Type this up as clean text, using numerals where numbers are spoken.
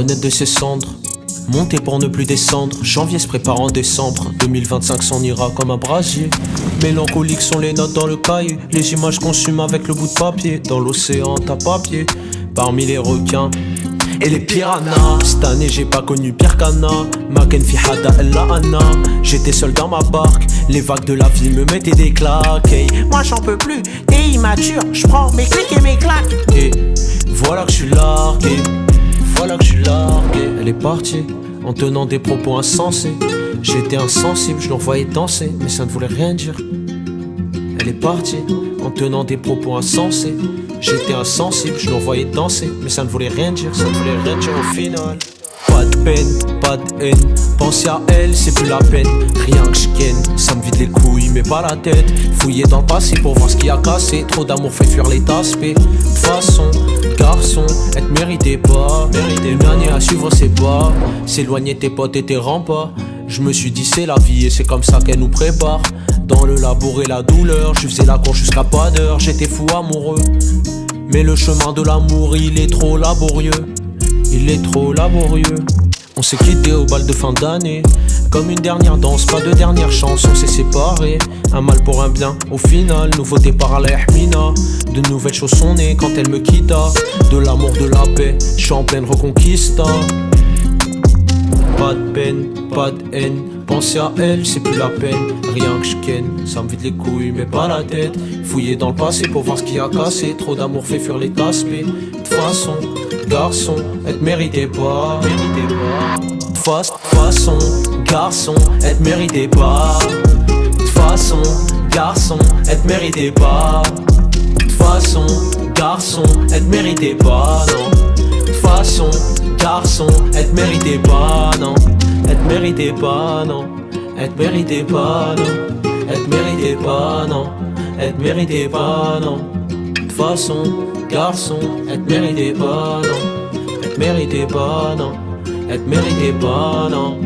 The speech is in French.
renaître de ses cendres, monter pour ne plus descendre. Janvier se prépare en décembre, 2025 s'en ira comme un brasier. Mélancoliques sont les notes dans le cahier, les images consument avec le bout de papier. Dans l'océan t'as papier, parmi les requins et les piranhas. Cette année j'ai pas connu pire qu'Anna. Maken fi hada ella Anna. J'étais seul dans ma barque, les vagues de la vie me mettaient des claques. Hey, moi j'en peux plus, t'es immature, j'prends mes clics et mes claques. Et voilà que je suis largué, voilà que je suis largué. Elle est partie en tenant des propos insensés. J'étais insensible, je l'envoyais danser, mais ça ne voulait rien dire. Elle est partie en tenant des propos insensés. J'étais insensible, je l'envoyais danser, mais ça ne voulait rien dire, ça ne voulait rien dire au final. Pas de peine, pas de haine, penser à elle c'est plus la peine. Rien que je ken, ça me vide les couilles mais pas la tête. Fouiller dans le passé pour voir ce qui a cassé. Trop d'amour fait fuir les aspects. De toute façon, garçon, être méritait pas. Une année à suivre ses pas. S'éloigner tes potes et tes remparts. Je me suis dit c'est la vie et c'est comme ça qu'elle nous prépare. Dans le labour et la douleur, je faisais la course jusqu'à pas d'heure. J'étais fou amoureux, mais le chemin de l'amour il est trop laborieux. Il est trop laborieux. On s'est quitté au bal de fin d'année, comme une dernière danse, pas de dernière chance. On s'est séparés, un mal pour un bien. Au final, nouveau départ à la Yahmina. De nouvelles choses sont nées quand elle me quitta. De l'amour, de la paix, je suis en pleine reconquista. Pas de peine, pas de haine, penser à elle c'est plus la peine. Rien que je ken, ça me vide les couilles mais pas la tête. Fouiller dans le passé pour voir ce qui a cassé. Trop d'amour fait fuir les aspects. De toute façon, garçon, elle te méritait pas. De façon, garçon, elle te méritait pas. De façon, garçon, elle te méritait pas. De façon, garçon, elle te méritait pas, non. De façon, garçon, elle te méritait pas, non. Elle te méritait pas, non. Elle te méritait pas, non. Elle te méritait pas, non. Elle te méritait pas, non. De façon, garçon, elle te méritait pas, non. Elle te méritait pas, non. Elle te méritait pas, non.